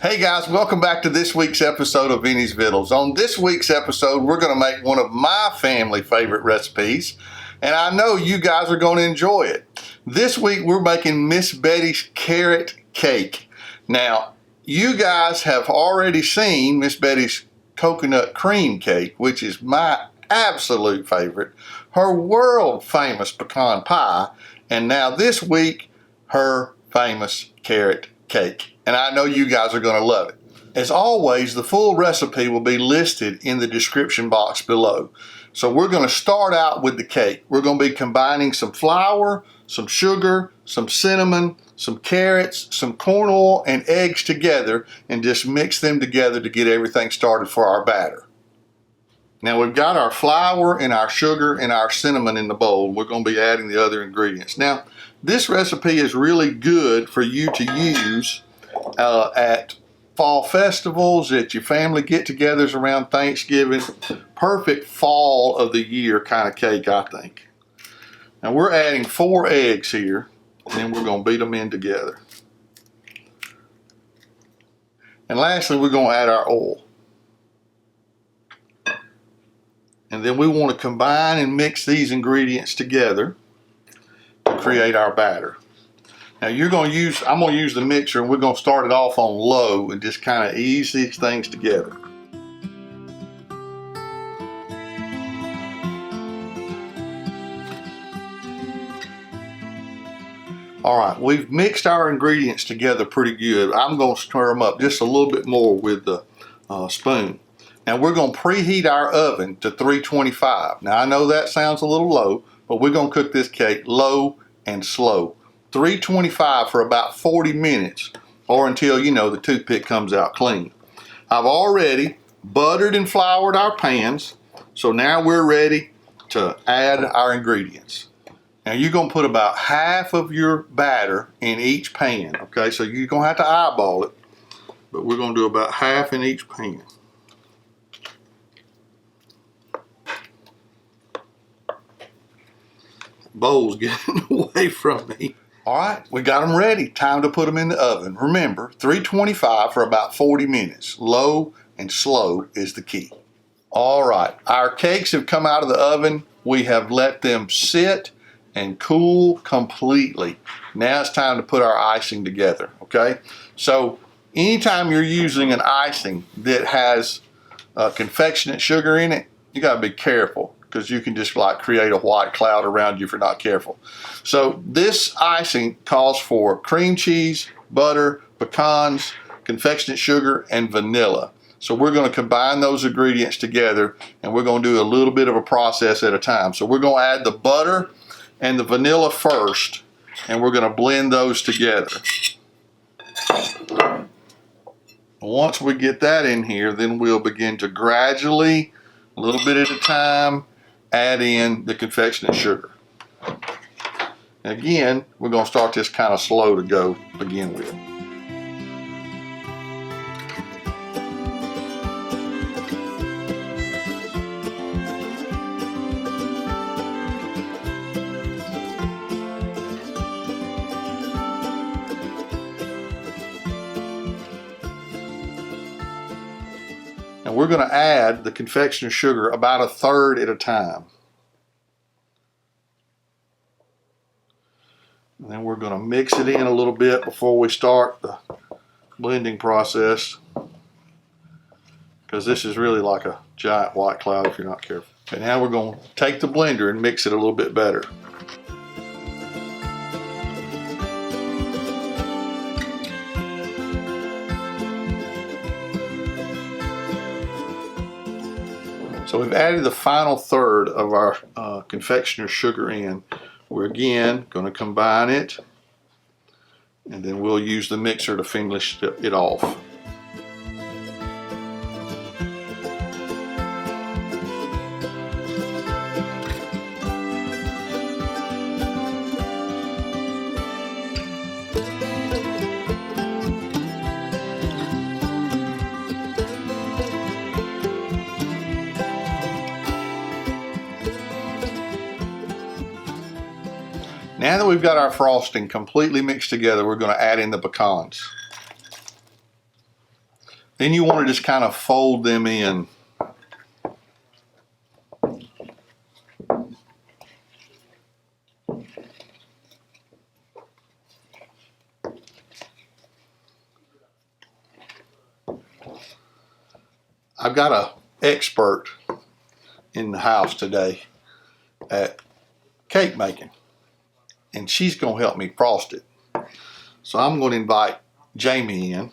Hey guys, welcome back to this week's episode of Vinnie's Vittles. On this week's episode, we're going to make one of my family favorite recipes, and I know you guys are going to enjoy it. This week, we're making Miss Betty's carrot cake. Now, you guys have already seen Miss Betty's coconut cream cake, which is my absolute favorite, her world famous pecan pie, and now this week, her famous carrot cake. And I know you guys are going to love it. As always, the full recipe will be listed in the description box below. So we're going to start out with the cake. We're going to be combining some flour, some sugar, some cinnamon, some carrots, some corn oil, and eggs together, and just mix them together to get everything started for our batter. Now we've got our flour and our sugar and our cinnamon in the bowl. We're going to be adding the other ingredients. Now, this recipe is really good for you to use at fall festivals, at your family get-togethers around Thanksgiving. Perfect fall of the year kind of cake, I think. Now we're adding 4 eggs here, and then we're going to beat them in together. And lastly, we're going to add our oil. And then we want to combine and mix these ingredients together to create our batter. Now I'm going to use the mixer, and we're going to start it off on low and just kind of ease these things together. All right, we've mixed our ingredients together pretty good. I'm going to stir them up just a little bit more with the spoon. Now we're going to preheat our oven to 325. Now I know that sounds a little low, but we're going to cook this cake low and slow. 325 for about 40 minutes, or until, you know, the toothpick comes out clean. I've already buttered and floured our pans, so now we're ready to add our ingredients. Now you're going to put about half of your batter in each pan, okay? So you're going to have to eyeball it, but we're going to do about half in each pan. Bowl's getting away from me. All right, we got them ready. Time to put them in the oven. Remember, 325 for about 40 minutes. Low and slow is the key. All right, our cakes have come out of the oven. We have let them sit and cool completely. Now it's time to put our icing together, okay? So anytime you're using an icing that has confectionate sugar in it, you gotta be careful, because you can just like create a white cloud around you if you're not careful. So this icing calls for cream cheese, butter, pecans, confectionate sugar, and vanilla. So we're going to combine those ingredients together, and we're going to do a little bit of a process at a time. So we're going to add the butter and the vanilla first, and we're going to blend those together. Once we get that in here, then we'll begin to gradually, a little bit at a time, add in the confectionate sugar. Again, we're going to start this kind of slow to go begin with. And we're going to add the confectionate sugar about 1/3 at a time. And then we're going to mix it in a little bit before we start the blending process, because this is really like a giant white cloud if you're not careful. Okay, now we're going to take the blender and mix it a little bit better. So we've added the final 1/3 of our confectioner sugar in. We're again going to combine it, and then we'll use the mixer to finish it off. Now that we've got our frosting completely mixed together, we're going to add in the pecans. Then you want to just kind of fold them in. I've got an expert in the house today at cake making, and she's going to help me frost it. So I'm going to invite Jamie in,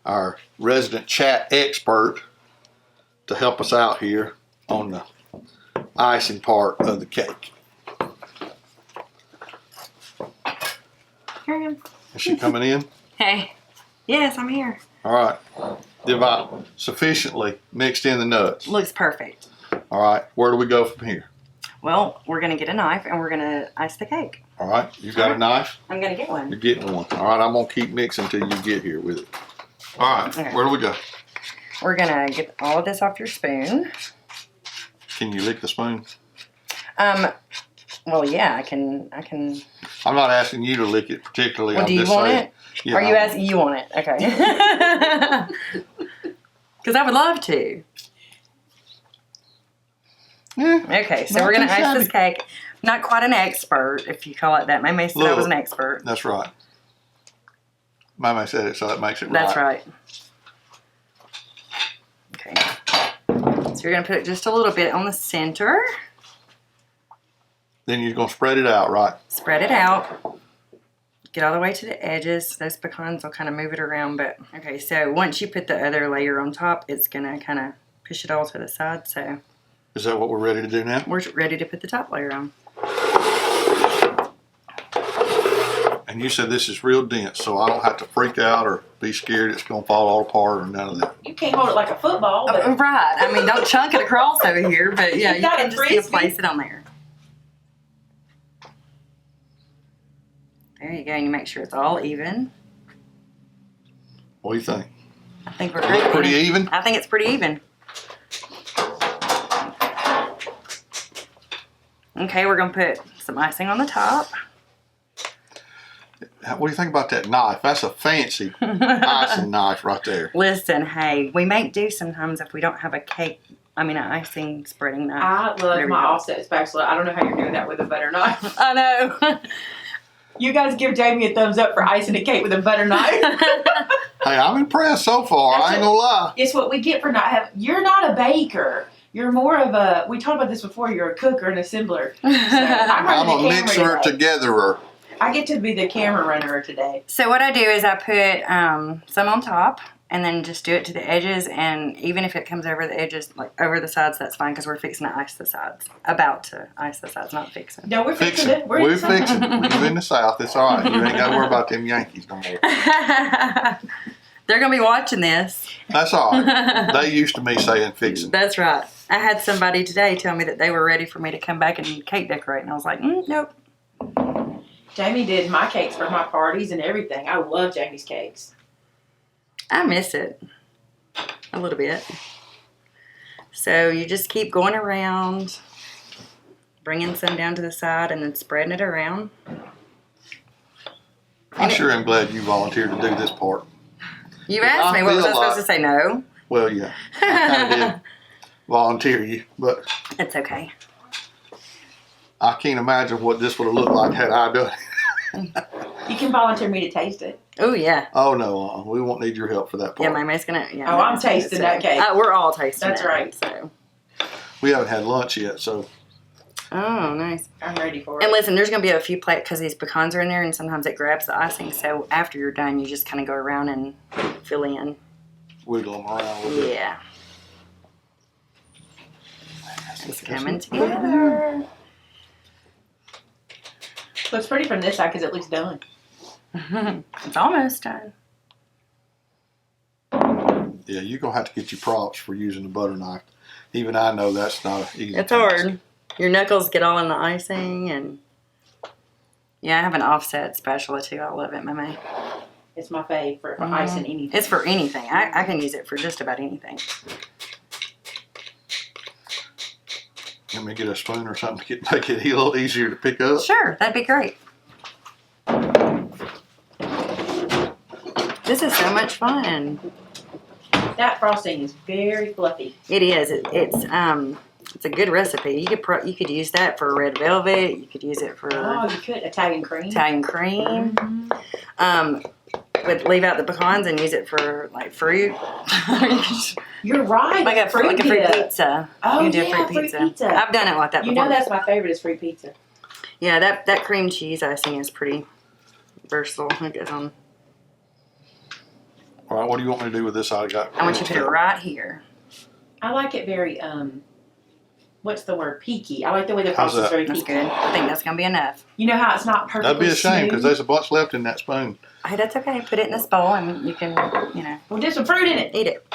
our resident chat expert, to help us out here on the icing part of the cake. Here I am. Is she coming in? Hey. Yes, I'm here. All right. Have I sufficiently mixed in the nuts? Looks perfect. All right. Where do we go from here? Well, we're going to get a knife and we're going to ice the cake. All right. You got a knife? I'm going to get one. You're getting one. All right. I'm going to keep mixing until you get here with it. All right. Okay. Where do we go? We're going to get all of this off your spoon. Can you lick the spoon? Well, yeah, I can. I'm not asking you to lick it particularly. Well, I'm do you just want saying, it? Yeah, Are you asking? You want it? Okay. Because I would love to. Yeah, Okay, so we're going to ice this cake. Not quite an expert, if you call it that. My mate said I was an expert. That's right. My mate said it, so that makes it right. That's right. Okay. So you're going to put just a little bit on the center. Then you're going to spread it out, right? Spread it out. Get all the way to the edges. Those pecans will kind of move it around. But okay, so once you put the other layer on top, it's going to kind of push it all to the side. So is that what we're ready to do now? we're ready to put the top layer on. And you said this is real dense, so I don't have to freak out or be scared it's going to fall all apart or none of that. You can't hold it like a football. But Right. I mean, don't chunk it across over here. But yeah, you got can a just frisbee. place it on there. There you go. And you make sure it's all even. What do you think? I think we're Look great. pretty even? I think it's pretty even. Okay, we're going to put some icing on the top. What do you think about that knife? That's a fancy icing knife right there. Listen, hey, we make do sometimes if we don't have an icing spreading knife. I love Whatever my you call it. offset spatula. I don't know how you're doing that with a butter knife. I know. You guys give Jamie a thumbs up for icing a cake with a butter knife. Hey, I'm impressed so far. I ain't going to lie. It's what we get for not having. You're not a baker. You're more of a. We talked about this before. You're a cooker and assembler. So I'm a mixer togetherer. I get to be the camera runner today. So what I do is I put some on top and then just do it to the edges. And even if it comes over the edges, like over the sides, that's fine because we're fixing to ice the sides. About to ice the sides, not fixing. No, we're fixing it. We're fixing it. We're in the South. It's all right. You ain't got to worry about them Yankees no more. They're going to be watching this. That's all right. They used to me saying fixing. That's right. I had somebody today tell me that they were ready for me to come back and cake decorate. And I was like, nope. Jamie did my cakes for my parties and everything. I love Jamie's cakes. I miss it a little bit. So you just keep going around, bringing some down to the side and then spreading it around. I sure am glad you volunteered to do this part. You asked me, what was I supposed to say? No? Well, yeah. I kind of did volunteer you, but It's okay. I can't imagine what this would have looked like had I done it. You can volunteer me to taste it. Oh, yeah. Oh, no. We won't need your help for that part. Yeah, my mate's going to. Yeah, Oh, I'm tasting that cake. We're all tasting That's it, right. So. We haven't had lunch yet, so. Oh, nice. I'm ready for it. And listen, there's going to be a few plates because these pecans are in there and sometimes it grabs the icing. So after you're done, you just kind of go around and fill in. Wiggle them around a little bit. Yeah. It's coming together. Looks pretty from this side because it looks done. It's almost done. Yeah, you're going to have to get your props for using the butter knife. Even I know that's not an easy It's task. hard. Your knuckles get all in the icing and yeah, I have an offset spatula too. I love it, Mama. It's my fave for icing anything. It's for anything. I can use it for just about anything. Let me get a spoon or something to make it a little easier to pick up. Sure, that'd be great. This is so much fun. That frosting is very fluffy. It is. It's a good recipe. You could use that for red velvet. You could use it for Oh, you could Italian cream. Italian cream. But leave out the pecans and use it for like fruit. You're right. like a fruit pizza. Oh, you can do yeah, fruit pizza. I've done it like that before. You know that's my favorite is fruit pizza. Yeah, that cream cheese icing is pretty versatile. It goes on. All right, what do you want me to do with this? I want you to put it right here. I like it very, what's the word? Peaky. I like the way the frosting is very That's peaky. good. I think that's going to be enough. You know how it's not perfectly That'd be a shame smooth? because there's a bunch left in that spoon. Hey, that's okay. Put it in this bowl and you can, We'll do some fruit in it. eat it.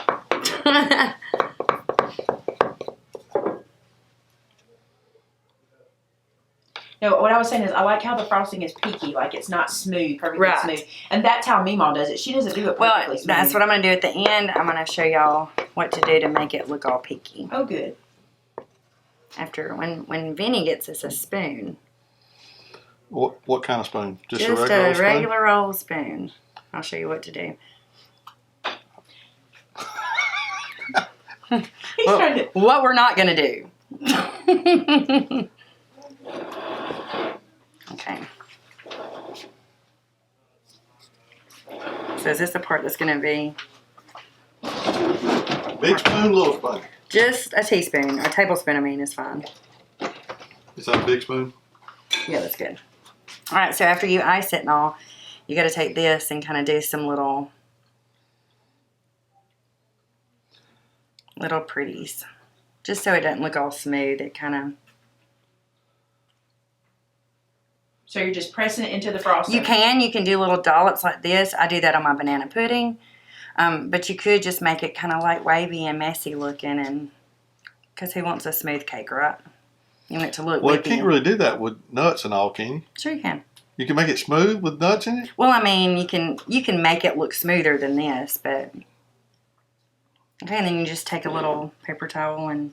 No, what I was saying is I like how the frosting is peaky, like it's not smooth, perfectly Right. smooth. And that's how Meemaw does it. She doesn't do it Well, perfectly smooth. that's what I'm going to do at the end. I'm going to show y'all what to do to make it look all peaky. Oh, good. After, when Vinnie gets us a spoon. What kind of spoon? Just a Just regular a spoon? regular old spoon. I'll show you what to do. He's trying to... What we're not going to do. Okay. So is this the part that's going to be Big spoon, little spoon. just a teaspoon, a tablespoon, I mean, is fine. Is that a big spoon? Yeah, that's good. All right, so after you ice it and all, you got to take this and kind of do some little pretties. Just so it doesn't look all smooth. It kind of... So you're just pressing it into the frosting. You can do little dollops like this. I do that on my banana pudding. But you could just make it kind of like wavy and messy looking, and because who wants a smooth cake, right? You want it to look Well, you whippy. can't really do that with nuts and all, can you? Sure you can. You can make it smooth with nuts in it? Well, I mean, you can make it look smoother than this, but... Okay, and then you just take a little paper towel and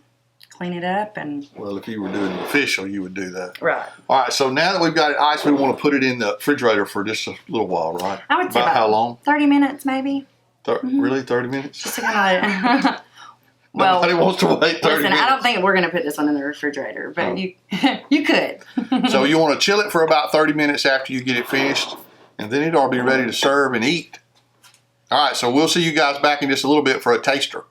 clean it up and... Well, if you were doing it official, you would do that. Right. All right, so now that we've got it iced, we want to put it in the refrigerator for just a little while, right? I would say About how long? 30 minutes, maybe. Really, 30 minutes? Just to kind of... Well, Nobody wants to wait 30 listen, minutes. I don't think we're going to put this one in the refrigerator, but you could. So you want to chill it for about 30 minutes after you get it finished, and then it'll be ready to serve and eat. All right, so we'll see you guys back in just a little bit for a taster.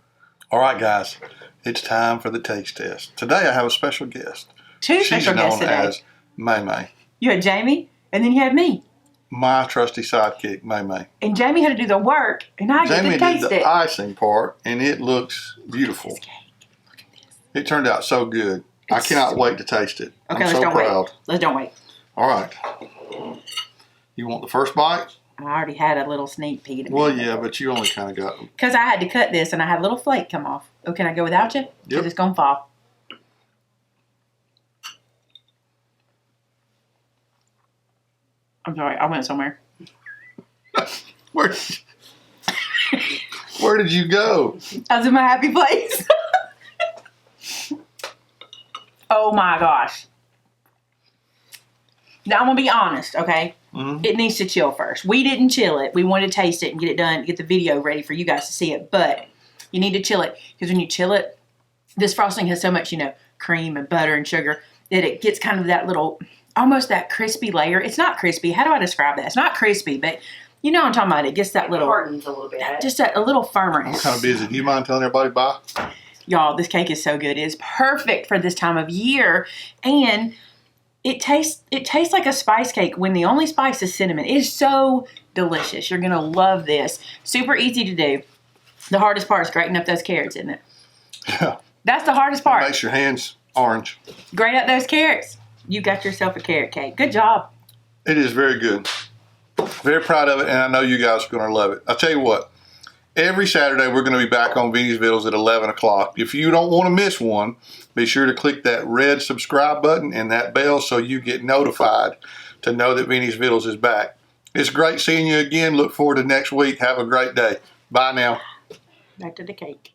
All right, guys, it's time for the taste test. Today I have a special guest. Two She's special guests known today. as May May, You had Jamie, and then you had me. my trusty sidekick, May May. And Jamie had to do the work, and I get Jamie to did taste the it. icing part, and it looks beautiful. This cake. Look at this. It turned out so good. I It's cannot so wait to taste it. Okay, I'm let's so don't proud. wait. Let's don't wait. All right. You want the first bite? I already had a little sneak peek. Well, yeah, but you only kind of got... Because I had to cut this, and I had a little flake come off. Oh, can I go without you? Because it's going to fall. I'm sorry. I went somewhere. Where did you go? I was in my happy place. Oh, my gosh. Now, I'm going to be honest, okay? Mhm. It needs to chill first. We didn't chill it. We wanted to taste it and get it done, get the video ready for you guys to see it. But you need to chill it. Because when you chill it, this frosting has so much, cream and butter and sugar that it gets kind of that little, almost that crispy layer. It's not crispy. How do I describe that? It's not crispy, but you know what I'm talking about. It gets that little, Hardens a little bit. just a little firmer. I'm kind of busy. Do you mind telling everybody bye? Y'all, this cake is so good. It is perfect for this time of year. And it tastes like a spice cake when the only spice is cinnamon. It is so delicious. You're going to love this. Super easy to do. The hardest part is grating up those carrots, isn't it? Yeah. That's the hardest It part. makes your hands orange. Grate up those carrots. You got yourself a carrot cake. Good job. It is very good. Very proud of it, and I know you guys are going to love it. I'll tell you what. Every Saturday, we're going to be back on Vinnie's Vittles at 11 o'clock. If you don't want to miss one, be sure to click that red subscribe button and that bell so you get notified to know that Vinnie's Vittles is back. It's great seeing you again. Look forward to next week. Have a great day. Bye now. Back to the cake.